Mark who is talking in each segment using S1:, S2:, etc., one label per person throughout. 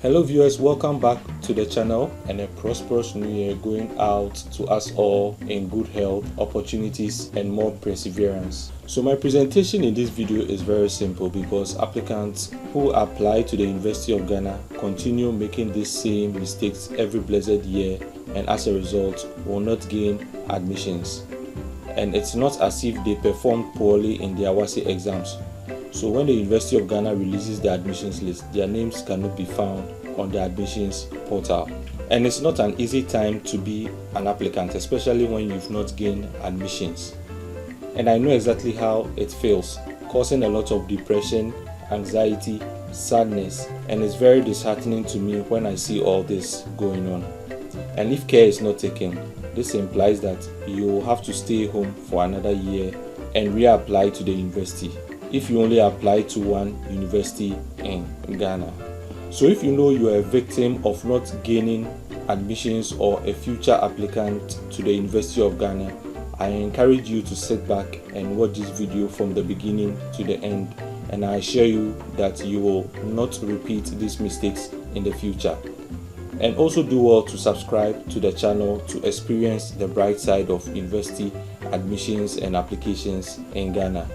S1: Hello viewers, welcome back to the channel and a prosperous new year going out to us all in good health, opportunities and more perseverance. So my presentation in this video is very simple because applicants who apply to the University of Ghana continue making these same mistakes every blessed year and as a result will not gain admissions. And it's not as if they performed poorly in their WASSCE exams. So when the University of Ghana releases the admissions list, their names cannot be found on the admissions portal. And it's not an easy time to be an applicant, especially when you've not gained admissions. And I know exactly how it feels, causing a lot of depression, anxiety, sadness, and it's very disheartening to me when I see all this going on. And if care is not taken, this implies that you will have to stay home for another year and reapply to the university if you only apply to one university in Ghana. So if you know you are a victim of not gaining admissions or a future applicant to the University of Ghana, I encourage you to sit back and watch this video from the beginning to the end, and I assure you that you will not repeat these mistakes in the future. And also do well to subscribe to the channel to experience the bright side of university admissions and applications in Ghana.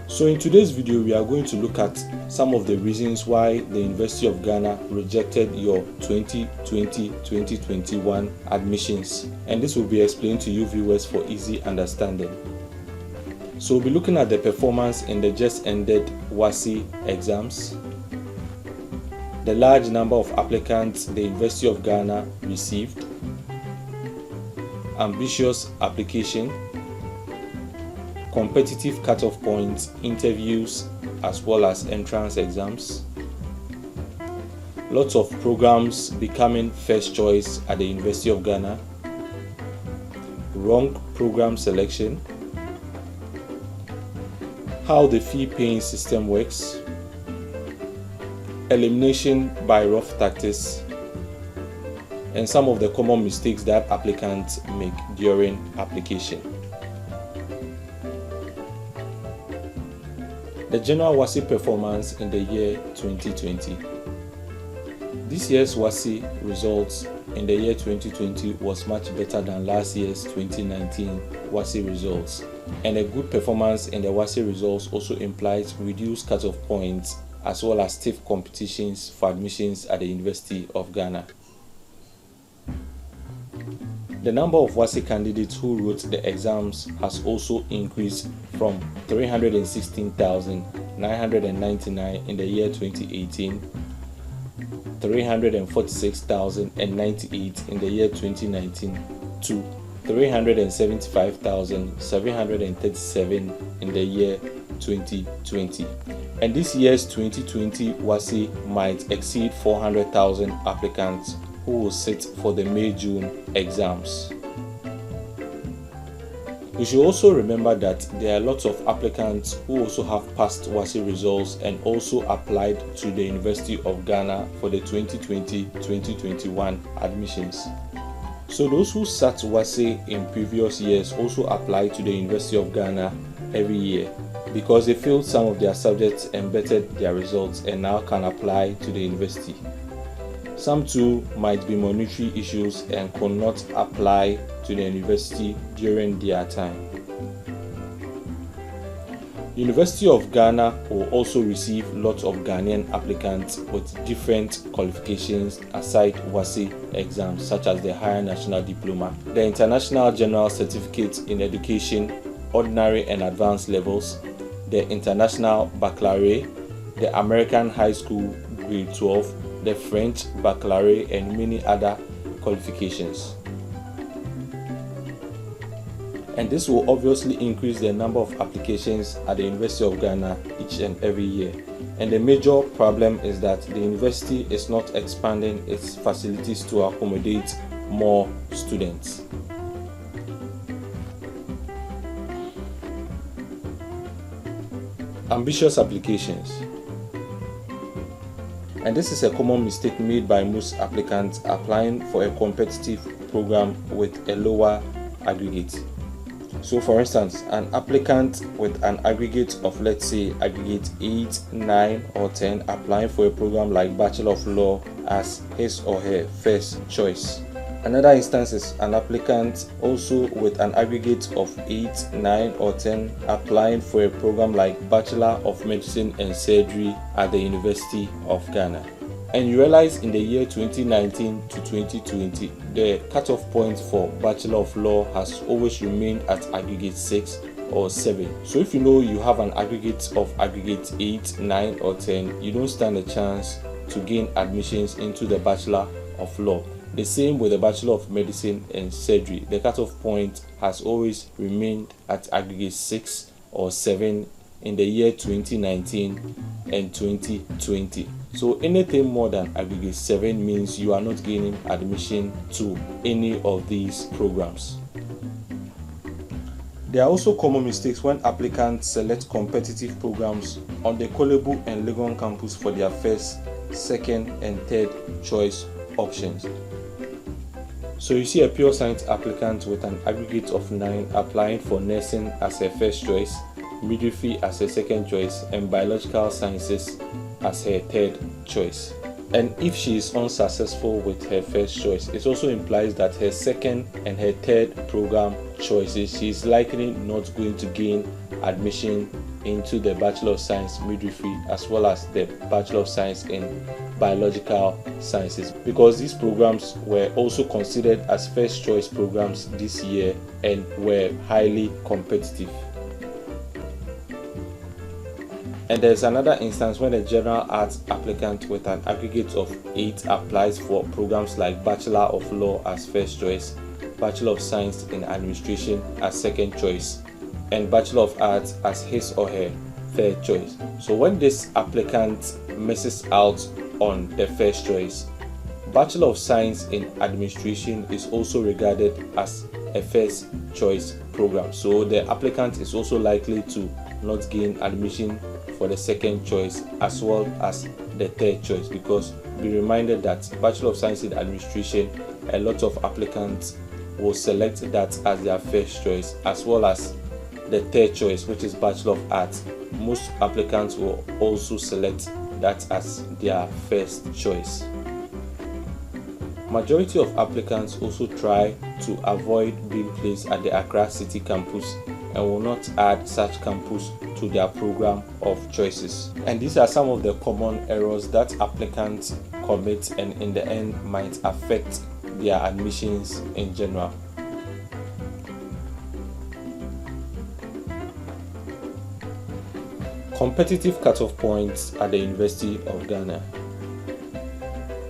S1: So in today's video, we are going to look at some of the reasons why the University of Ghana rejected your 2020-2021 admissions, and this will be explained to you viewers for easy understanding. So we'll be looking at the performance in the just ended WASSCE exams, the large number of applicants the University of Ghana received, ambitious application, competitive cutoff points, interviews, as well as entrance exams, lots of programs becoming first choice at the University of Ghana, wrong program selection, how the fee paying system works, elimination by rough tactics, and some of the common mistakes that applicants make during application. The general WASSCE performance in the year 2020. This year's WASSCE results in the year 2020 was much better than last year's 2019 WASSCE results, and a good performance in the WASSCE results also implies reduced cutoff points as well as stiff competitions for admissions at the University of Ghana. The number of WASSCE candidates who wrote the exams has also increased from 316,999 in the year 2018, 346,098 in the year 2019 to 375,737 in the year 2020. And this year's 2020 WASSCE might exceed 400,000 applicants who will sit for the May-June exams. You should also remember that there are lots of applicants who also have passed WASSCE results and also applied to the University of Ghana for the 2020-2021 admissions. So those who sat WASSCE in previous years also apply to the University of Ghana every year because they failed some of their subjects and bettered their results and now can apply to the university. Some too might be monetary issues and could not apply to the university during their time. University of Ghana will also receive lots of Ghanaian applicants with different qualifications aside WASSCE exams, such as the Higher National Diploma, the International General Certificate in Education, Ordinary and Advanced levels, the International Baccalaureate, the American High School Grade 12, the French Baccalaureate, and many other qualifications. And this will obviously increase the number of applications at the University of Ghana each and every year. And the major problem is that the university is not expanding its facilities to accommodate more students. Ambitious applications. And this is a common mistake made by most applicants applying for a competitive program with a lower aggregate. So for instance, an applicant with an aggregate of, let's say, aggregate 8, 9 or 10 applying for a program like Bachelor of Law as his or her first choice. Another instance is an applicant also with an aggregate of 8, 9 or 10 applying for a program like Bachelor of Medicine and Surgery at the University of Ghana. And you realize in the year 2019 to 2020, the cutoff point for Bachelor of Law has always remained at aggregate 6 or 7. So if you know you have an aggregate of aggregate 8, 9 or 10, you don't stand a chance to gain admissions into the Bachelor of Law. The same with the Bachelor of Medicine and Surgery. The cutoff point has always remained at aggregate 6 or 7 in the year 2019 and 2020. So anything more than aggregate 7 means you are not gaining admission to any of these programs. There are also common mistakes when applicants select competitive programs on the Kolebu and Legon campus for their first, second and third choice options. So you see a pure science applicant with an aggregate of 9 applying for nursing as her first choice, midwifery as her second choice, and biological sciences as her third choice. And if she is unsuccessful with her first choice, it also implies that her second and her third program choices, she is likely not going to gain admission into the Bachelor of Science Midwifery as well as the Bachelor of Science in Biological Sciences, because these programs were also considered as first choice programs this year and were highly competitive. And there's another instance when a general arts applicant with an aggregate of 8 applies for programs like Bachelor of Law as first choice, Bachelor of Science in Administration as second choice, and Bachelor of Arts as his or her third choice. So when this applicant misses out on the first choice, Bachelor of Science in Administration is also regarded as a first choice program. So the applicant is also likely to not gain admission for the second choice as well as the third choice, because be reminded that Bachelor of Science in Administration, a lot of applicants will select that as their first choice, as well as the third choice, which is Bachelor of Arts. Most applicants will also select that as their first choice. Majority of applicants also try to avoid being placed at the Accra City campus and will not add such campus to their program of choices. And these are some of the common errors that applicants commit and in the end might affect their admissions in general. Competitive cutoff points at the University of Ghana.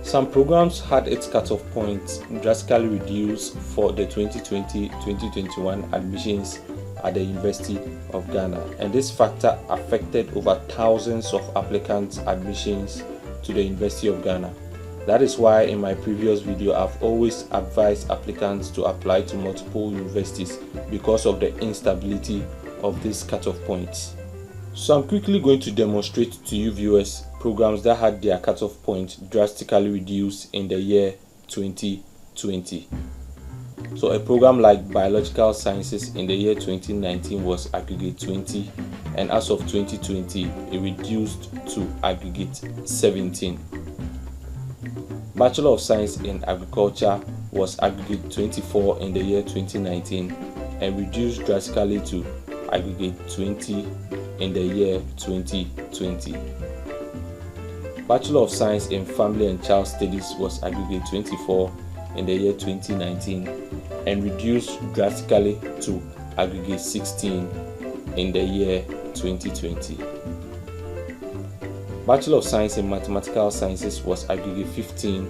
S1: Some programs had its cutoff points drastically reduced for the 2020-2021 admissions at the University of Ghana, and this factor affected over thousands of applicants' admissions to the University of Ghana. That is why in my previous video I've always advised applicants to apply to multiple universities because of the instability of these cutoff points. So I'm quickly going to demonstrate to you viewers programs that had their cutoff point drastically reduced in the year 2020. So a program like Biological Sciences in the year 2019 was aggregate 20, and as of 2020 it reduced to aggregate 17. Bachelor of Science in Agriculture was aggregate 24 in the year 2019 and reduced drastically to aggregate 20 in the year 2020. Bachelor of Science in Family and Child Studies was aggregate 24 in the year 2019 and reduced drastically to aggregate 16 in the year 2020. Bachelor of Science in Mathematical Sciences was aggregate 15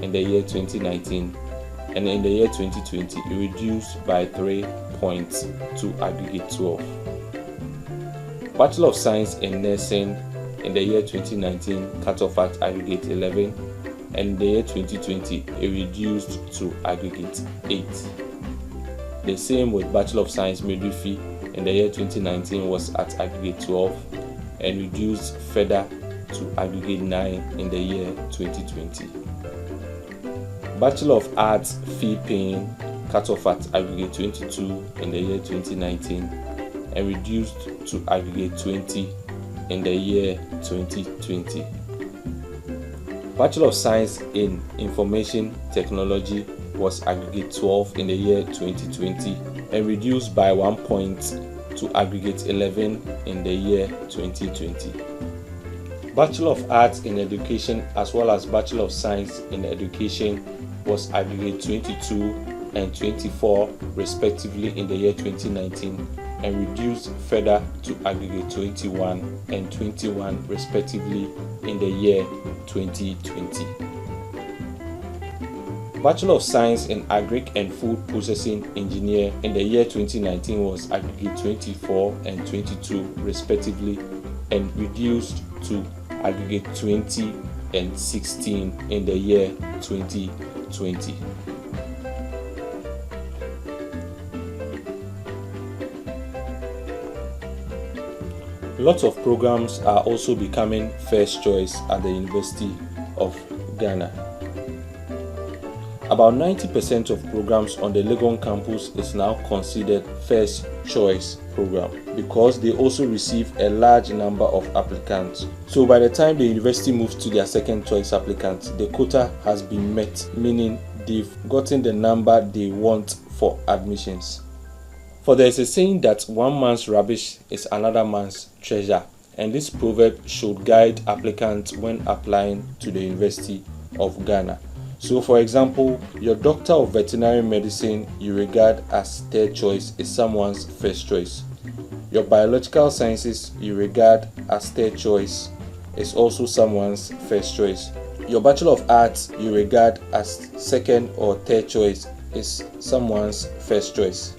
S1: in the year 2019, and in the year 2020 it reduced by 3 points to aggregate 12. Bachelor of Science in Nursing in the year 2019 cut off at aggregate 11, and in the year 2020 it reduced to aggregate 8. The same with Bachelor of Science Midwifery in the year 2019 was at aggregate 12 and reduced further to aggregate 9 in the year 2020. Bachelor of Arts fee paying cut off at aggregate 22 in the year 2019 and reduced to aggregate 20 in the year 2020. Bachelor of Science in Information Technology was aggregate 12 in the year 2020 and reduced by 1 point to aggregate 11 in the year 2020. Bachelor of Arts in Education as well as Bachelor of Science in Education was aggregate 22 and 24 respectively in the year 2019 and reduced further to aggregate 21 and 21 respectively in the year 2020. Bachelor of Science in Agric and Food Processing Engineer in the year 2019 was aggregate 24 and 22 respectively and reduced to aggregate 20 and 16 in the year 2020. Lots of programs are also becoming first choice at the University of Ghana. About 90% of programs on the Legon campus is now considered first choice program because they also receive a large number of applicants. So by the time the university moves to their second choice applicants, the quota has been met, meaning they've gotten the number they want for admissions. For there is a saying that one man's rubbish is another man's treasure, and this proverb should guide applicants when applying to the University of Ghana. So for example, your Doctor of Veterinary Medicine you regard as third choice is someone's first choice. Your Biological Sciences you regard as third choice is also someone's first choice. Your Bachelor of Arts you regard as second or third choice is someone's first choice.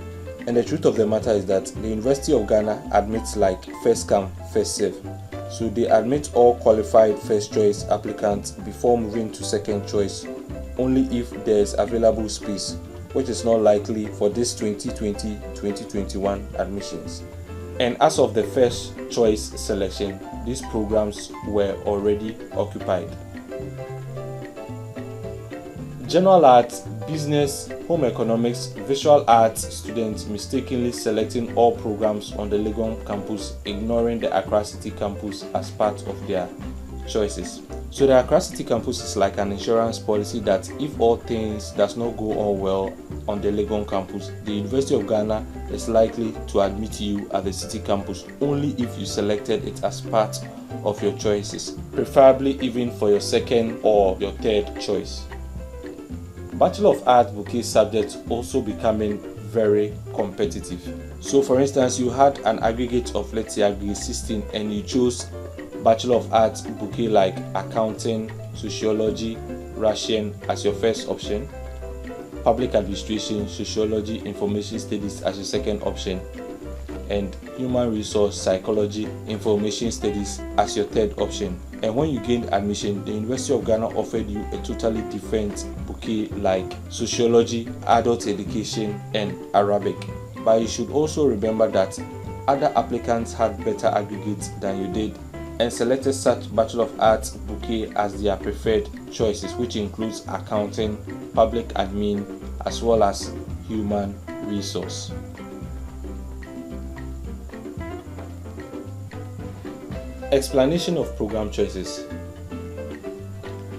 S1: And the truth of the matter is that the University of Ghana admits like first come, first serve. So they admit all qualified first choice applicants before moving to second choice, only if there is available space, which is not likely for this 2020-2021 admissions. And as of the first choice selection, these programs were already occupied. General Arts, Business, Home Economics, Visual Arts students mistakenly selecting all programs on the Legon campus, ignoring the Accra City campus as part of their choices. So the Accra City campus is like an insurance policy that if all things does not go on well on the Legon campus, the University of Ghana is likely to admit you at the city campus only if you selected it as part of your choices, preferably even for your second or your third choice. Bachelor of Arts bouquet subjects also becoming very competitive. So for instance, you had an aggregate of let's say aggregate 16 and you chose Bachelor of Arts bouquet like accounting, sociology, Russian as your first option, public administration, sociology, information studies as your second option, and human resource, psychology, information studies as your third option. And when you gained admission, the University of Ghana offered you a totally different bouquet like sociology, adult education, and Arabic. But you should also remember that other applicants had better aggregates than you did and selected such Bachelor of Arts bouquet as their preferred choices, which includes accounting, public admin, as well as human resource. Explanation of program choices.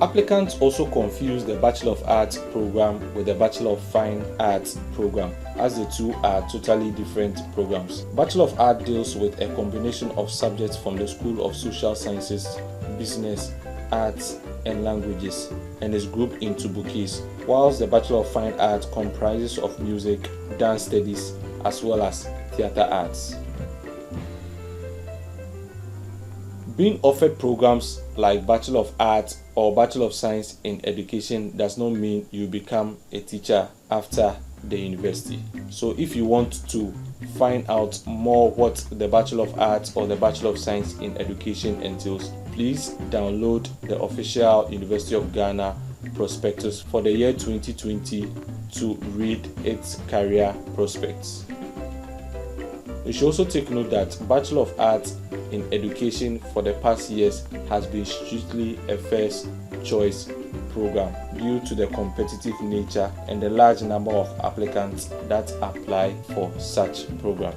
S1: Applicants also confuse the Bachelor of Arts program with the Bachelor of Fine Arts program, as the two are totally different programs. Bachelor of Arts deals with a combination of subjects from the School of Social Sciences, Business, Arts, and Languages, and is grouped into bouquets, whilst the Bachelor of Fine Arts comprises of music, dance studies, as well as theatre arts. Being offered programs like Bachelor of Arts or Bachelor of Science in Education does not mean you become a teacher after the university. So if you want to find out more what the Bachelor of Arts or the Bachelor of Science in Education entails, please download the official University of Ghana prospectus for the year 2020 to read its career prospects. You should also take note that Bachelor of Arts in Education for the past years has been strictly a first choice program due to the competitive nature and the large number of applicants that apply for such program.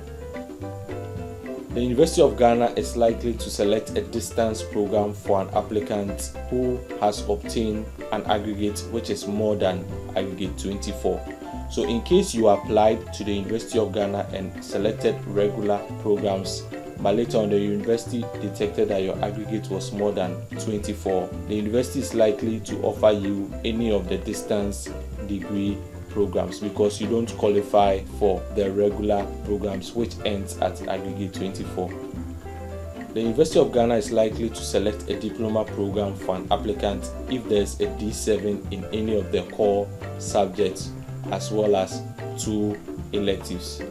S1: The University of Ghana is likely to select a distance program for an applicant who has obtained an aggregate which is more than aggregate 24. So in case you applied to the University of Ghana and selected regular programs, but later on the university detected that your aggregate was more than 24, the university is likely to offer you any of the distance degree programs because you don't qualify for the regular programs which ends at aggregate 24. The University of Ghana is likely to select a diploma program for an applicant if there is a D7 in any of the core subjects as well as 2 electives.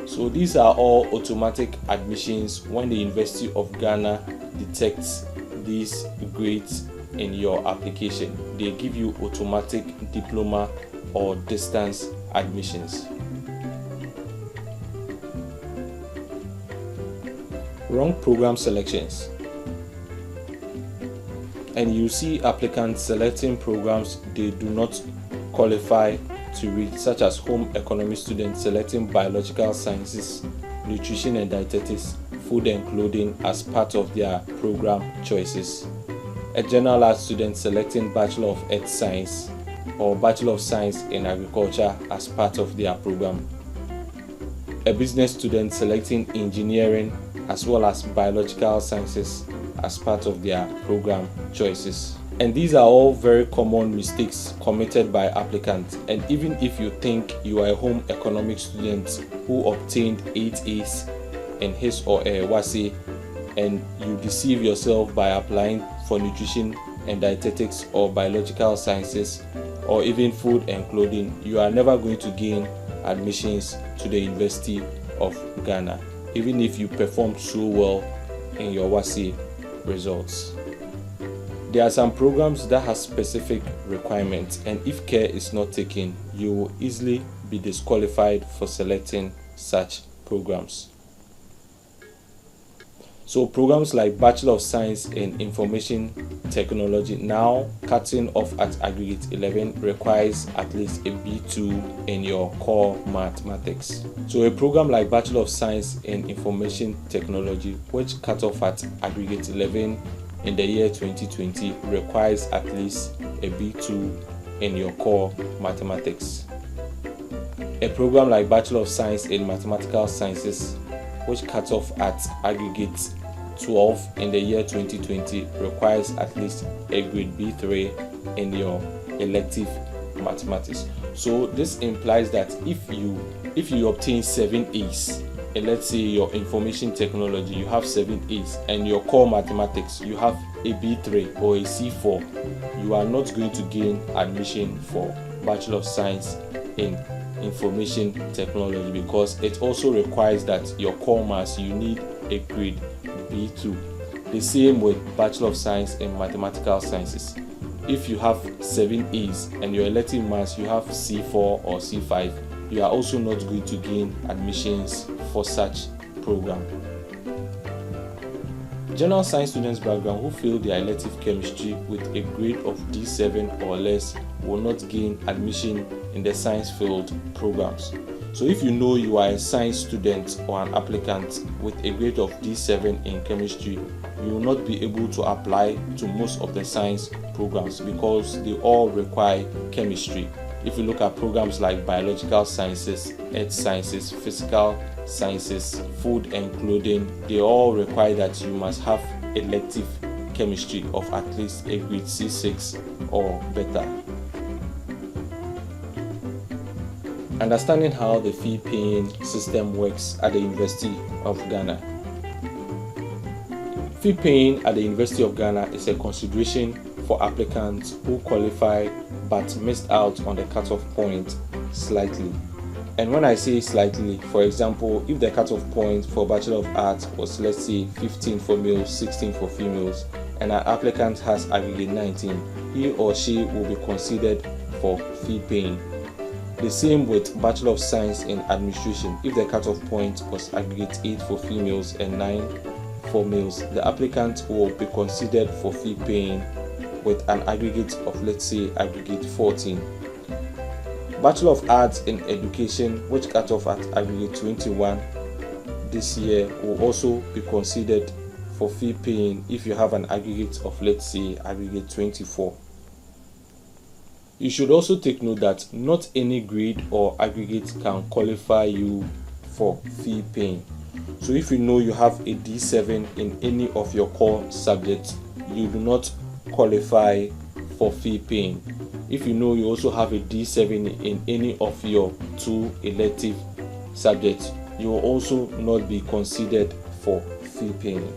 S1: So these are all automatic admissions when the University of Ghana detects these grades in your application. They give you automatic diploma or distance admissions. Wrong program selections. And you see applicants selecting programs they do not qualify to read, such as home economics students selecting biological sciences, nutrition and dietetics, food and clothing as part of their program choices. A general arts student selecting Bachelor of Earth Science or Bachelor of Science in Agriculture as part of their program. A business student selecting engineering as well as biological sciences as part of their program choices. And these are all very common mistakes committed by applicants. And even if you think you are a home economics student who obtained 8 A's in his or her WASSCE and you deceive yourself by applying for nutrition and dietetics or biological sciences or even food and clothing, you are never going to gain admissions to the University of Ghana, even if you perform so well in your WASSCE results. There are some programs that have specific requirements, and if care is not taken, you will easily be disqualified for selecting such programs. So programs like Bachelor of Science in Information Technology, now cutting off at aggregate 11, requires at least a B2 in your core mathematics. So a program like Bachelor of Science in Information Technology, which cut off at aggregate 11 in the year 2020, requires at least a B2 in your core mathematics. A program like Bachelor of Science in Mathematical Sciences, which cut off at aggregate 12 in the year 2020, requires at least a grade B3 in your elective mathematics. So this implies that if you obtain 7 A's, and let's say your information technology you have 7 A's, and your core mathematics you have a B3 or a C4, you are not going to gain admission for Bachelor of Science in Information Technology, because it also requires that your core maths you need a grade B2. The same with Bachelor of Science in Mathematical Sciences. If you have 7 A's and your elective maths you have C4 or C5, you are also not going to gain admissions for such program. General science students background who fail their elective chemistry with a grade of D7 or less will not gain admission in the science field programs. So if you know you are a science student or an applicant with a grade of D7 in chemistry, you will not be able to apply to most of the science programs because they all require chemistry. If you look at programs like biological sciences, earth sciences, physical sciences, food and clothing, they all require that you must have elective chemistry of at least a grade C6 or better. Understanding how the fee paying system works at the University of Ghana. Fee paying at the University of Ghana is a consideration for applicants who qualify but missed out on the cutoff point slightly. And when I say slightly, for example, if the cutoff point for Bachelor of Arts was, let's say, 15 for males, 16 for females, and an applicant has aggregate 19, he or she will be considered for fee paying. The same with Bachelor of Science in Administration. If the cutoff point was aggregate 8 for females and 9 for males, the applicant will be considered for fee paying with an aggregate of, let's say, aggregate 14. Bachelor of Arts in Education, which cut off at aggregate 21 this year, will also be considered for fee paying if you have an aggregate of, let's say, aggregate 24. You should also take note that not any grade or aggregate can qualify you for fee paying. So if you know you have a D7 in any of your core subjects, you do not qualify for fee paying. If you know you also have a D7 in any of your 2 elective subjects, you will also not be considered for fee paying.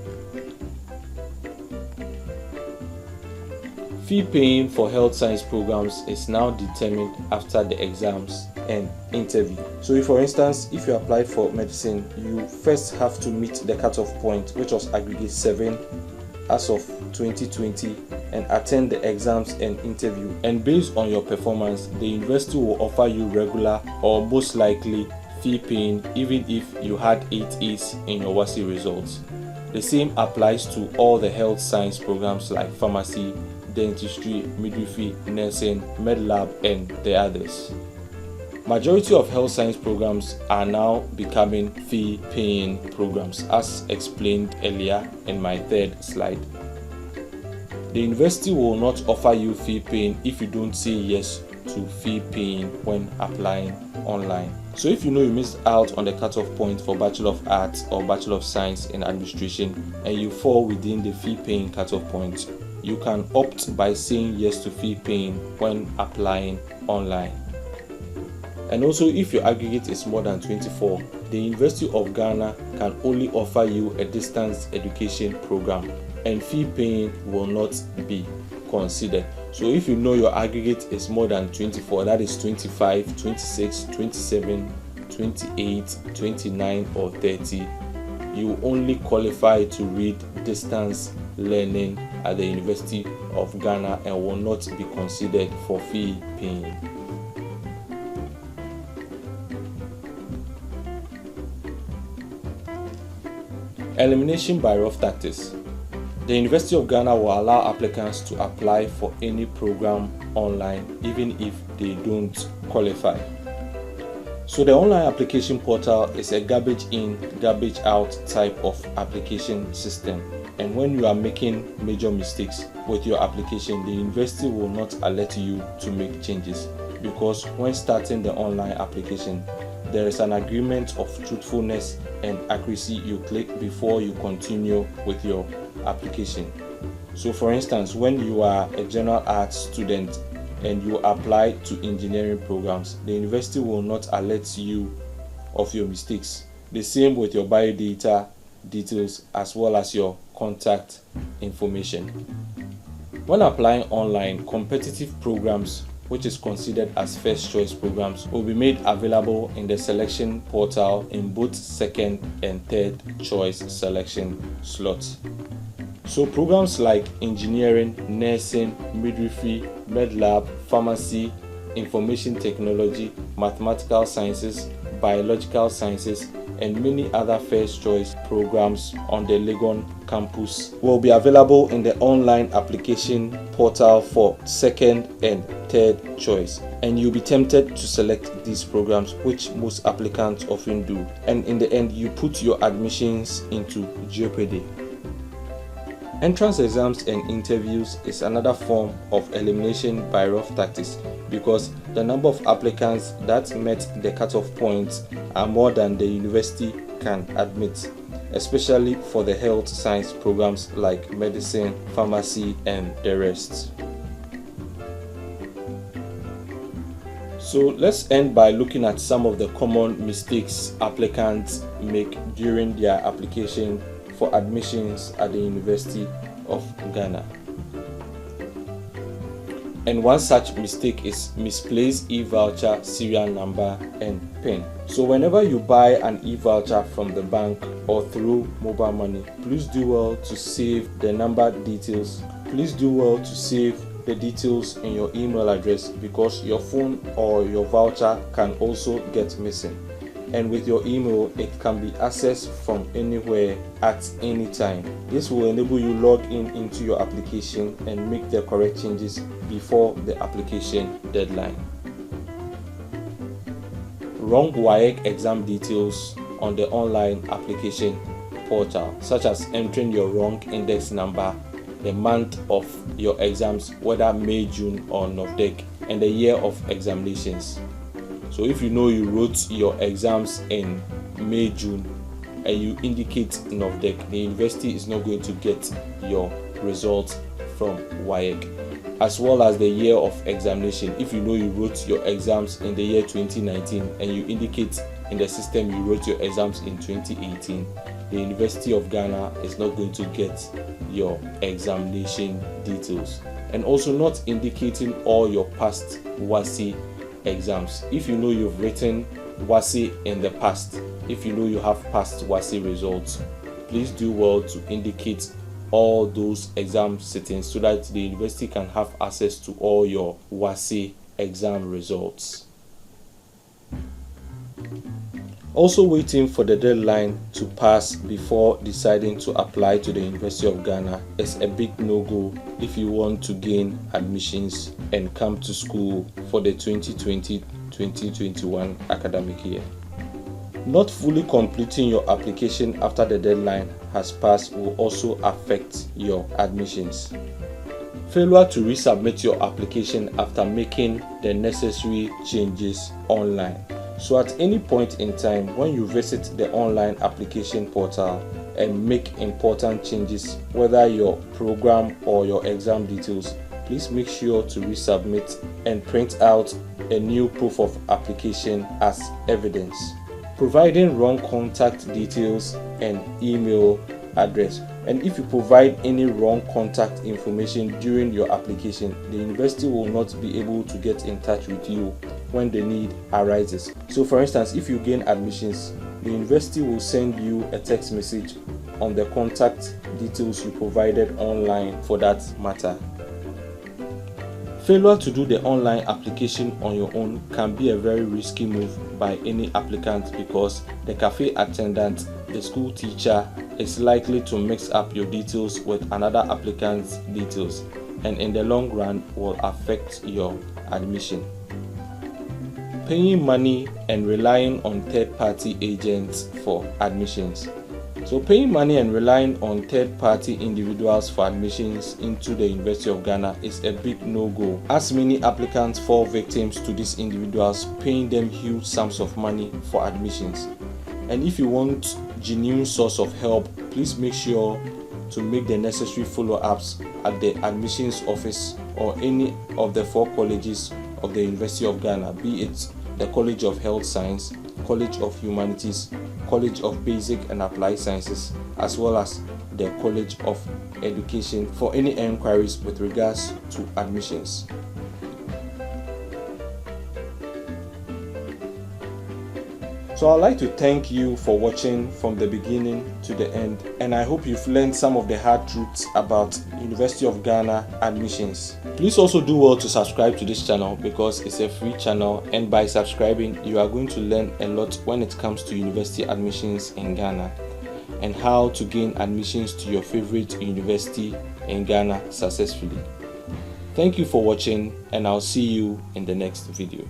S1: Fee paying for health science programs is now determined after the exams and interview. So if, for instance, if you applied for medicine, you first have to meet the cutoff point, which was aggregate 7 as of 2020, and attend the exams and interview. And based on your performance, the university will offer you regular or most likely fee paying even if you had 8 A's in your WASSCE results. The same applies to all the health science programs like pharmacy, dentistry, midwifery, nursing, med lab, and the others. Majority of health science programs are now becoming fee paying programs, as explained earlier in my third slide. The university will not offer you fee paying if you don't say yes to fee paying when applying online. So if you know you missed out on the cutoff point for Bachelor of Arts or Bachelor of Science in Administration and you fall within the fee paying cutoff point, you can opt by saying yes to fee paying when applying online. And also, if your aggregate is more than 24, the University of Ghana can only offer you a distance education program, and fee paying will not be considered. So if you know your aggregate is more than 24, that is 25, 26, 27, 28, 29 or 30, you only qualify to read distance learning at the University of Ghana and will not be considered for fee paying. Elimination by rough tactics. The University of Ghana will allow applicants to apply for any program online even if they don't qualify. So the online application portal is a garbage in, garbage out type of application system. And when you are making major mistakes with your application, the university will not alert you to make changes, because when starting the online application, there is an agreement of truthfulness and accuracy you click before you continue with your application. So for instance, when you are a general arts student and you apply to engineering programs, the university will not alert you of your mistakes. The same with your biodata details as well as your contact information. When applying online, competitive programs, which is considered as first choice programs, will be made available in the selection portal in both second and third choice selection slots. So programs like engineering, nursing, midwifery, med lab, pharmacy, information technology, mathematical sciences, biological sciences, and many other first choice programs on the Legon campus will be available in the online application portal for second and third choice, and you'll be tempted to select these programs, which most applicants often do, and in the end you put your admissions into jeopardy. Entrance exams and interviews is another form of elimination by rough tactics, because the number of applicants that met the cutoff points are more than the university can admit, especially for the health science programs like medicine, pharmacy, and the rest. So let's end by looking at some of the common mistakes applicants make during their application for admissions at the University of Ghana. And one such mistake is misplaced e-voucher serial number and PIN. So whenever you buy an e-voucher from the bank or through mobile money, please do well to save the number details. Please do well to save the details in your email address, because your phone or your voucher can also get missing. and with your email it can be accessed from anywhere at any time. This will enable you log into your application and make the correct changes before the application deadline. Wrong WAEC exam details on the online application portal, such as entering your wrong index number, the month of your exams, whether May, June or NOVDEC, and the year of examinations. So if you know you wrote your exams in May, June, and you indicate NOVDEC, the university is not going to get your results from WAEC. As well as the year of examination. If you know you wrote your exams in the year 2019 and you indicate in the system you wrote your exams in 2018, the University of Ghana is not going to get your examination details. And also not indicating all your past WASSCE exams. If you know you've written WASSCE in the past, if you know you have past WASSCE results, please do well to indicate all those exam sittings so that the university can have access to all your WASSCE exam results. Also waiting for the deadline to pass before deciding to apply to the University of Ghana is a big no-go if you want to gain admissions and come to school for the 2020-2021 academic year. Not fully completing your application after the deadline has passed will also affect your admissions. Failure to resubmit your application after making the necessary changes online. So at any point in time when you visit the online application portal and make important changes, whether your program or your exam details, please make sure to resubmit and print out a new proof of application as evidence. Providing wrong contact details and email address. And if you provide any wrong contact information during your application, the university will not be able to get in touch with you when the need arises. So for instance, if you gain admissions, the university will send you a text message on the contact details you provided online for that matter. Failure to do the online application on your own can be a very risky move by any applicant because the cafe attendant, the school teacher, is likely to mix up your details with another applicant's details, and in the long run will affect your admission. Paying money and relying on third-party agents for admissions. So paying money and relying on third-party individuals for admissions into the University of Ghana is a big no-go, as many applicants fall victims to these individuals paying them huge sums of money for admissions. And if you want genuine source of help, please make sure to make the necessary follow-ups at the admissions office or any of the 4 colleges of the University of Ghana, be it the College of Health Science, College of Humanities, College of Basic and Applied Sciences, as well as the College of Education for any enquiries with regards to admissions. So I'd like to thank you for watching from the beginning to the end, and I hope you've learned some of the hard truths about University of Ghana admissions. Please also do well to subscribe to this channel because it's a free channel, and by subscribing you are going to learn a lot when it comes to university admissions in Ghana and how to gain admissions to your favorite university in Ghana successfully. Thank you for watching, and I'll see you in the next video.